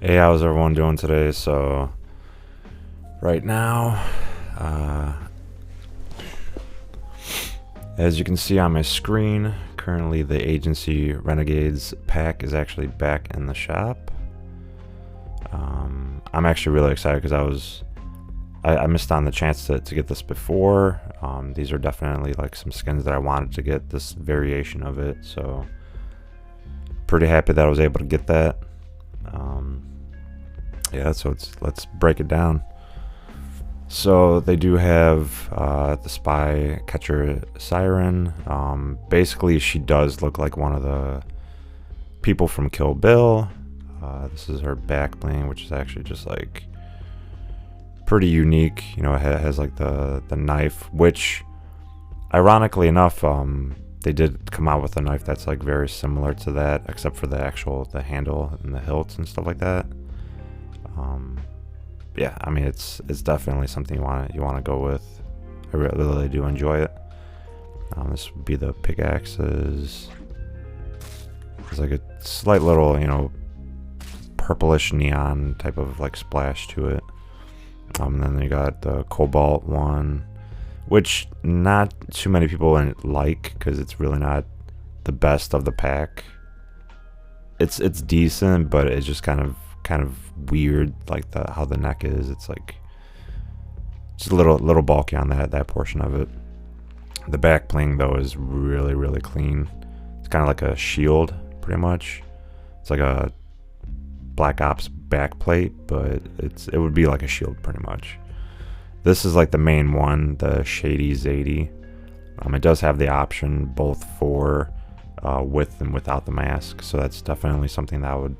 Hey, how's everyone doing today? So, right now, uh, as you can see on my screen, currently the agency Renegades pack is actually back in the shop. I'm actually really excited because I missed on the chance to get this before. These are definitely like some skins that I wanted to get, this variation of it, so pretty happy that I was able to get that. Yeah, so let's break it down. So they do have the spy catcher siren. Basically, she does look like one of the people from Kill Bill. This is her back bling, which is actually just like pretty unique. You know, it has like the knife, which ironically enough, they did come out with a knife that's like very similar to that, except for the handle and the hilts and stuff like that. Yeah, I mean it's definitely something you want to go with. I really do enjoy it. This would be the pickaxes. There's like a slight little, purplish neon type of like splash to it. And then you got the cobalt one, which not too many people like because it's really not the best of the pack. It's decent, but it's just kind of weird, like how the neck is. It's like just a little bulky on that portion of it. The back bling though is really clean. It's kind of like a shield, pretty much. It's like a Black Ops back plate, but it would be like a shield pretty much. This is like the main one, the Shady Zadie. It does have the option both for with and without the mask, so that's definitely something that I would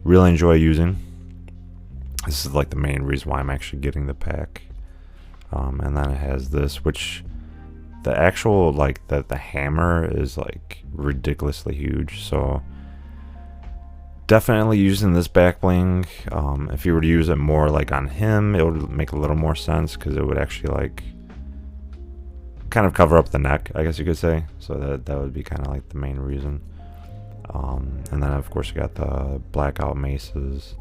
really enjoy using. This is like the main reason why I'm actually getting the pack. And then it has this, which the actual like the hammer is like ridiculously huge, so definitely using this back bling. If you were to use it more like on him, it would make a little more sense because it would actually like kind of cover up the neck, I guess you could say. So that would be kind of like the main reason. And then of course you got the blackout maces,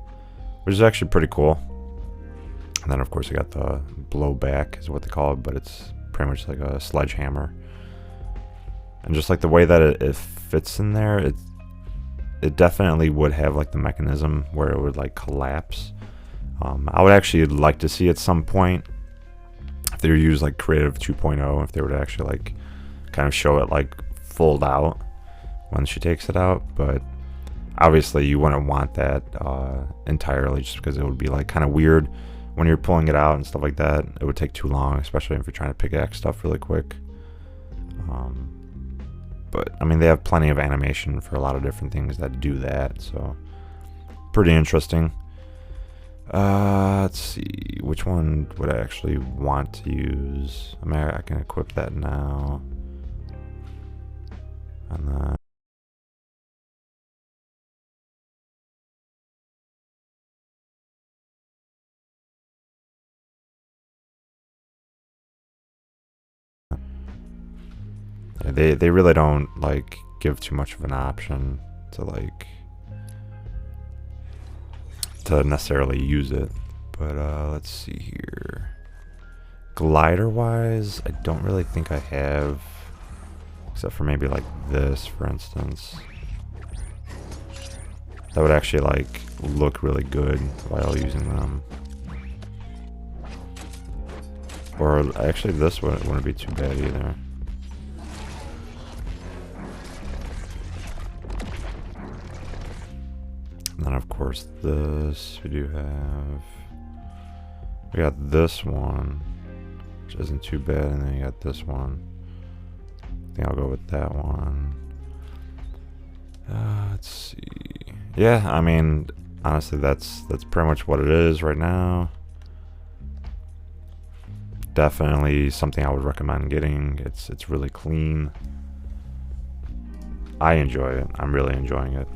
which is actually pretty cool. And then of course you got the blowback is what they call it, but it's pretty much like a sledgehammer. And just like the way that it fits in there, it definitely would have like the mechanism where it would like collapse. I would actually like to see at some point if they use like Creative 2.0, if they were to actually like kind of show it like fold out when she takes it out, but obviously you wouldn't want that entirely, just because it would be like kind of weird when you're pulling it out and stuff like that. It would take too long, especially if you're trying to pickaxe stuff really quick. But I mean, they have plenty of animation for a lot of different things that do that, so pretty interesting. Let's see, which one would I actually want to use? I mean, I can equip that now, and then they really don't like give too much of an option to necessarily use it. But let's see here. Glider wise, I don't really think I have, except for maybe like this, for instance. That would actually like look really good while using them. Or actually this wouldn't be too bad either. And then of course this, we got this one, which isn't too bad, and then you got this one. I think I'll go with that one. Let's see. Yeah, I mean, honestly, that's pretty much what it is right now. Definitely something I would recommend getting. It's really clean. I enjoy it. I'm really enjoying it.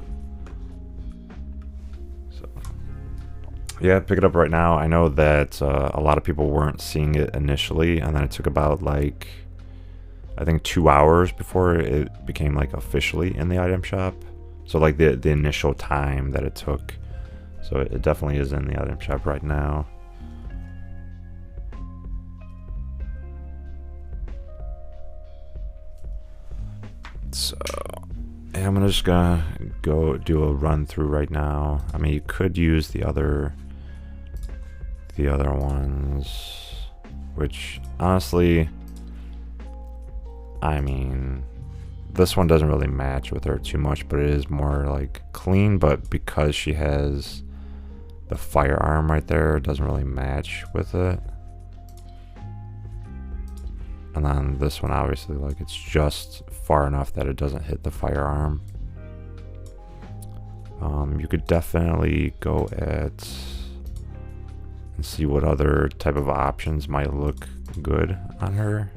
Yeah, pick it up right now. I know that a lot of people weren't seeing it initially, and then it took about like, I think 2 hours before it became like officially in the item shop. So like the initial time that it took So it definitely is in the item shop right now. So yeah, I'm just gonna go do a run through right now. I mean, you could use the other ones, which honestly, I mean, this one doesn't really match with her too much, but it is more like clean. But because she has the firearm right there, it doesn't really match with it. And then this one, obviously, like, it's just far enough that it doesn't hit the firearm. You could definitely go at and see what other type of options might look good on her.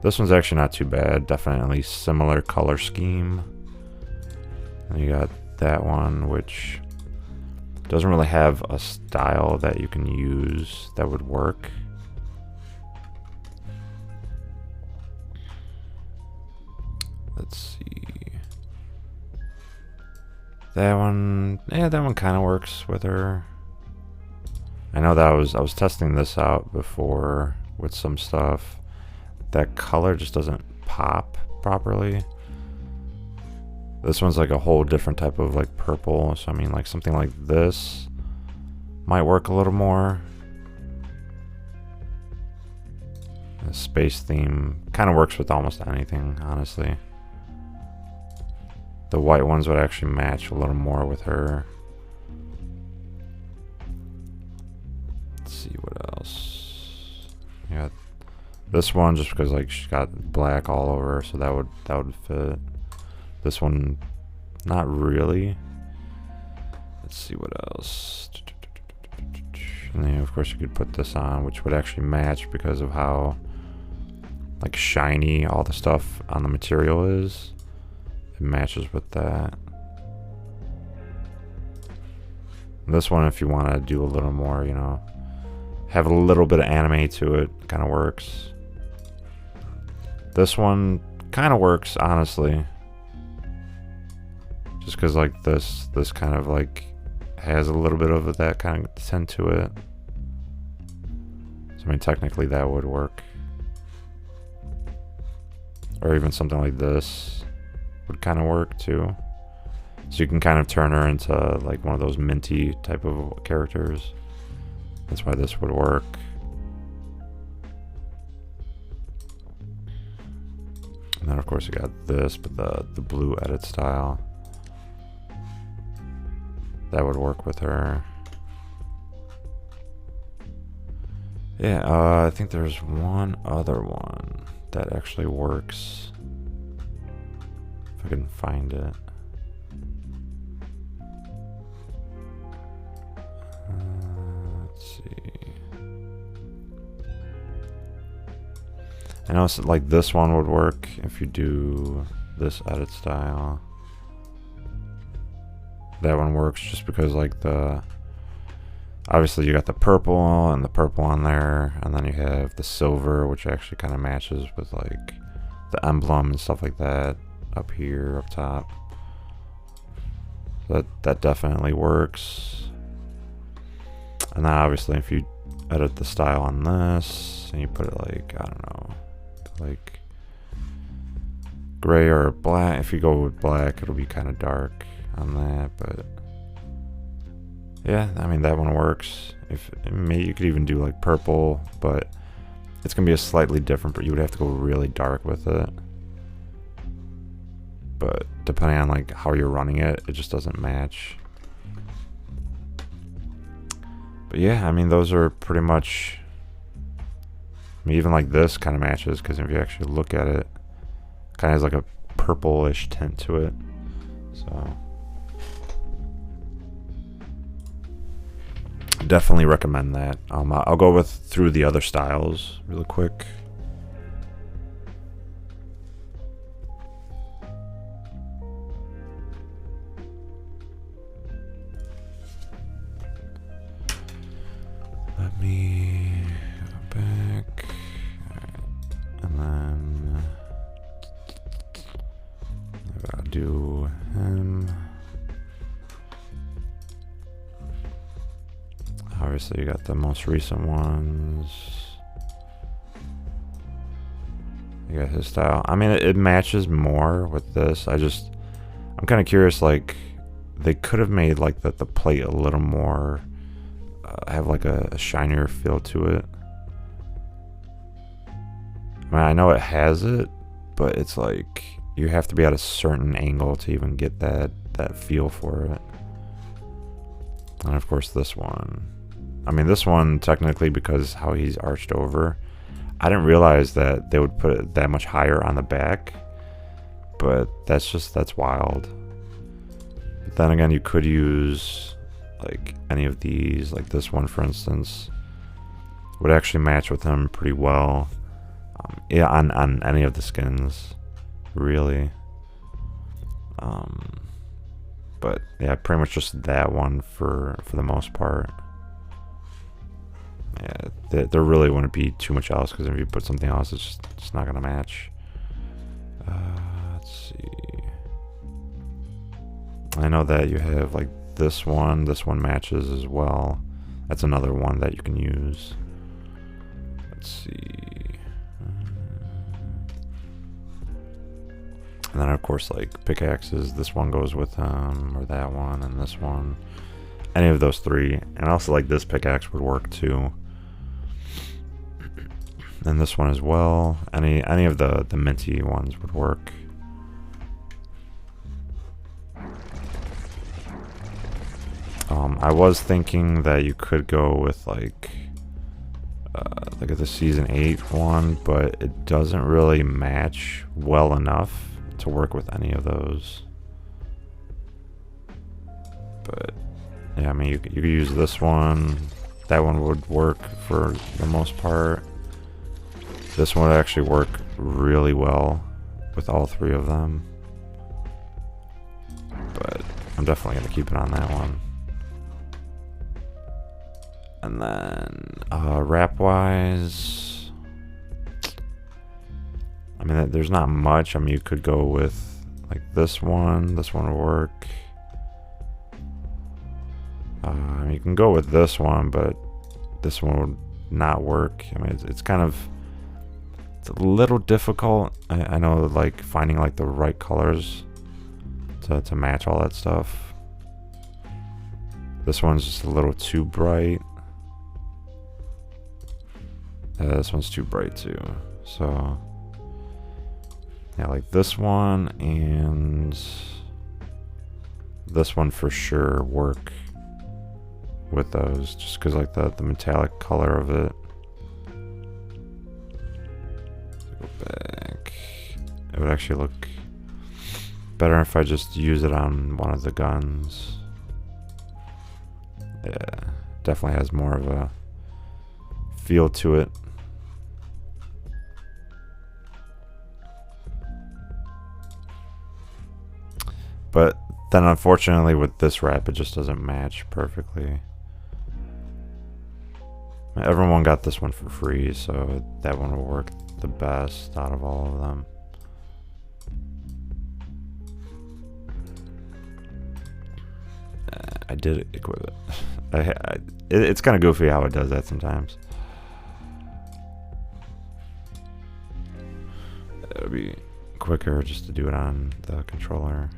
This one's actually not too bad. Definitely similar color scheme. And you got that one, which doesn't really have a style that you can use that would work. Let's see. That one, yeah, that one kind of works with her. I know that I was testing this out before with some stuff. That color just doesn't pop properly. This one's like a whole different type of like purple. So I mean, like something like this might work a little more. The space theme kind of works with almost anything, honestly. The white ones would actually match a little more with her. Let's see what else. Yeah, this one just because like she's got black all over her, so that would fit. This one, not really. Let's see what else. And then of course you could put this on, which would actually match because of how like shiny all the stuff on the material is. It matches with that. This one, if you want to do a little more, you know, have a little bit of anime to it, kind of works. This one kind of works, honestly. Just because like this kind of like has a little bit of that kind of tint to it. So I mean, technically that would work. Or even something like this would kind of work too. So you can kind of turn her into like one of those minty type of characters. That's why this would work. And then of course you got this, but the blue edit style. That would work with her. Yeah, I think there's one other one that actually works. If I can find it. Let's see. I know like this one would work if you do this edit style. That one works just because like obviously you got the purple and the purple on there, and then you have the silver, which actually kind of matches with like the emblem and stuff like that up here up top. That definitely works. And then obviously if you edit the style on this and you put it like, I don't know, like gray or black. If you go with black, it'll be kind of dark on that, but yeah, I mean that one works. If maybe you could even do like purple, but it's gonna be a slightly different, but you would have to go really dark with it. But depending on like how you're running it, it just doesn't match. But yeah, I mean those are pretty much. I mean, even like this kind of matches because if you actually look at it, kind of has like a purplish tint to it. So definitely recommend that. I'll go through the other styles really quick. Let me go back. And then I gotta do him. Obviously, you got the most recent ones. You got his style. I mean, it matches more with this. I'm kind of curious, like, they could have made, like, the plate a little more, have, like, a shinier feel to it. I mean, I know it has it, but it's like, you have to be at a certain angle to even get that feel for it. And of course this one. I mean, this one, technically, because how he's arched over, I didn't realize that they would put it that much higher on the back, but that's wild. But then again, you could use like any of these, like this one for instance, would actually match with him pretty well. Yeah, on any of the skins, really. But yeah, pretty much just that one for the most part. Yeah, there really wouldn't be too much else, because if you put something else, it's just not gonna match. Let's see. I know that you have like this one matches as well. That's another one that you can use. Let's see. And then of course, like pickaxes, this one goes with them, or that one, and this one. Any of those three. And also like this pickaxe would work too. And this one as well. Any of the minty ones would work. I was thinking that you could go with like the Season 8 one, but it doesn't really match well enough to work with any of those. But yeah, I mean, you could use this one. That one would work for the most part. This one would actually work really well with all three of them. But I'm definitely going to keep it on that one. And then wrap-wise, I mean, there's not much. I mean, you could go with like this one. This one would work. You can go with this one, but this one would not work. I mean, it's kind of, it's a little difficult. I know, like finding like the right colors to match all that stuff. This one's just a little too bright. This one's too bright too. So yeah, like this one and this one for sure work with those, just because like the metallic color of it. Go back. It would actually look better if I just use it on one of the guns. Yeah, definitely has more of a feel to it. But then unfortunately with this wrap, it just doesn't match perfectly. Everyone got this one for free, so that one will work the best out of all of them. I did equip it. It's kind of goofy how it does that sometimes. It would be quicker just to do it on the controller.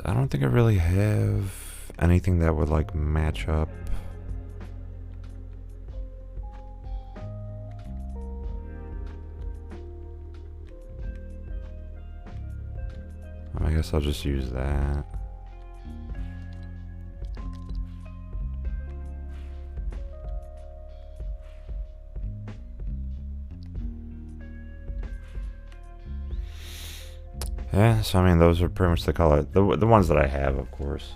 I don't think I really have anything that would like match up. I guess I'll just use that. Yeah, so I mean, those are pretty much the color, the ones that I have, of course.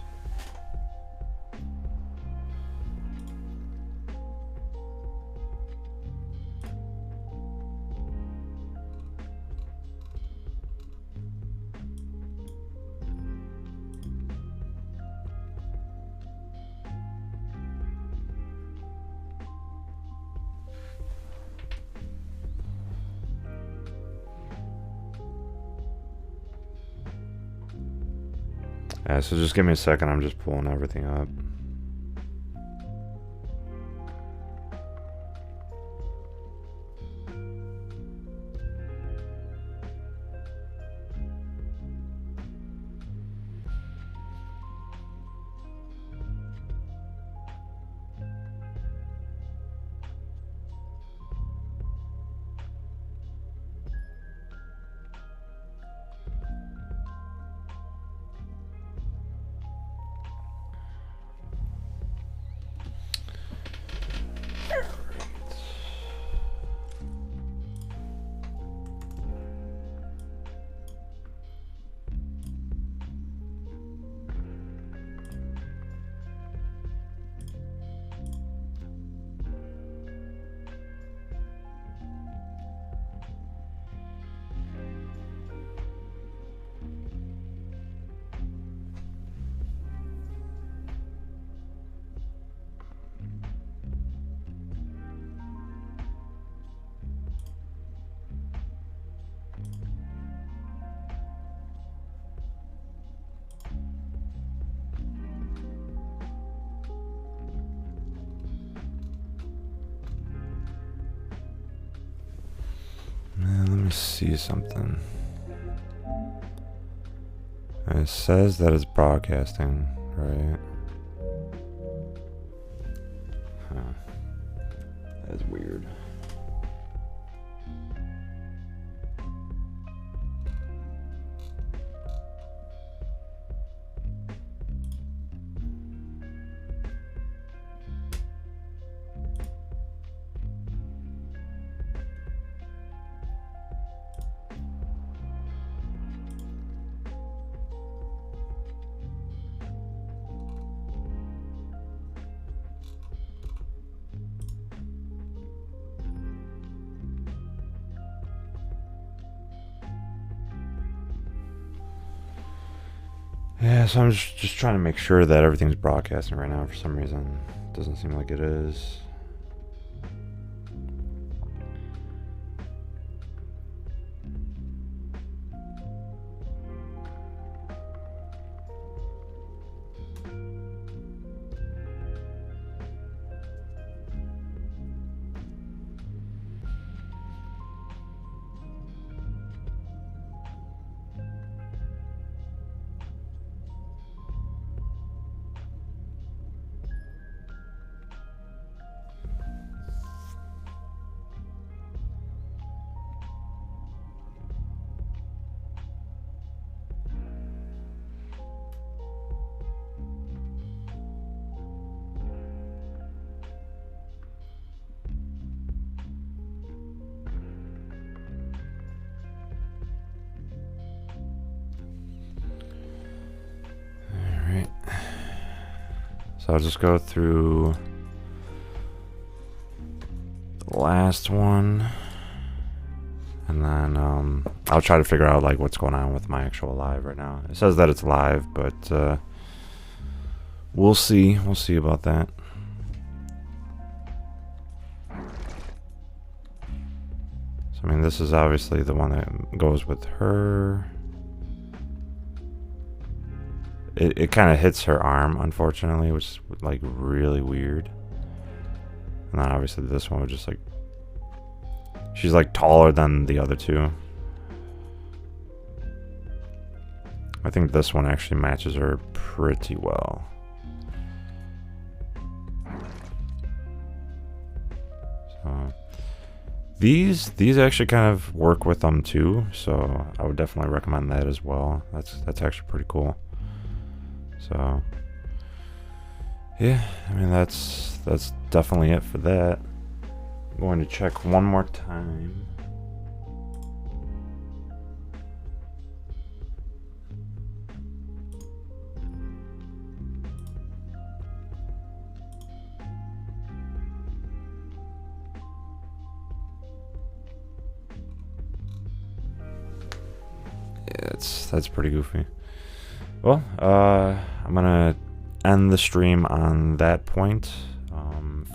Yeah, so just give me a second. I'm just pulling everything up. Let me see something. It says that it's broadcasting, right? Huh. That's weird. Yeah, so I'm just trying to make sure that everything's broadcasting right now. For some reason, it doesn't seem like it is. So I'll just go through the last one, and then I'll try to figure out like what's going on with my actual live right now. It says that it's live, but we'll see. We'll see about that. So I mean, this is obviously the one that goes with her. It kind of hits her arm, unfortunately, which is like really weird. And then obviously this one would just like, she's like taller than the other two. I think this one actually matches her pretty well. So these actually kind of work with them too, so I would definitely recommend that as well. That's actually pretty cool. So yeah, I mean that's definitely it for that. I'm going to check one more time. Yeah, that's pretty goofy. Well, I'm gonna end the stream on that point.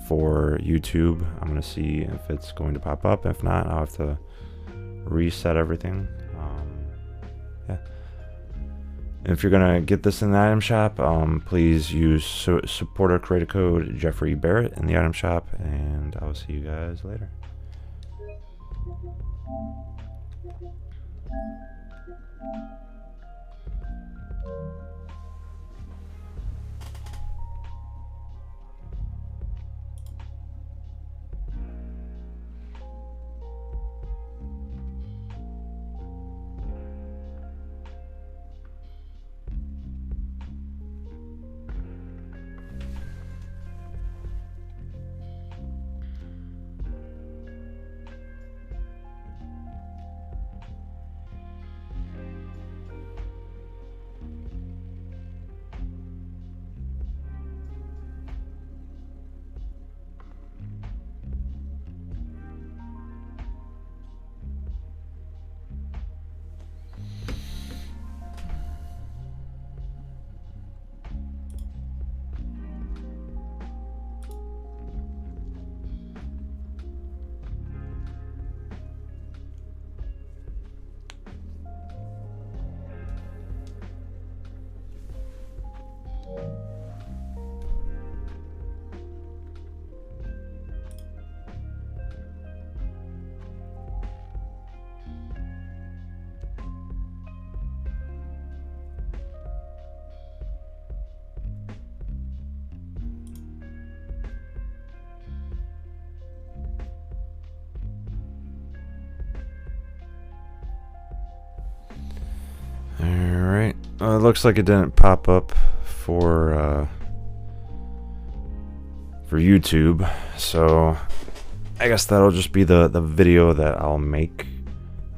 For YouTube, I'm gonna see if it's going to pop up. If not, I'll have to reset everything. Yeah. If you're gonna get this in the item shop, please use supporter creator code JeffreeBarrett in the item shop, and I will see you guys later. Alright, it looks like it didn't pop up for YouTube, so I guess that'll just be the video that I'll make.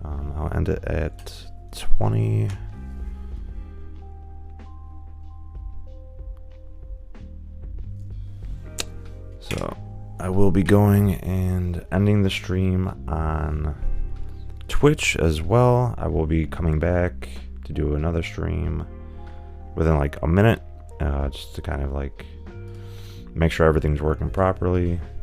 I'll end it at 20. So I will be going and ending the stream on Twitch as well. I will be coming back to do another stream within like a minute, just to kind of like make sure everything's working properly.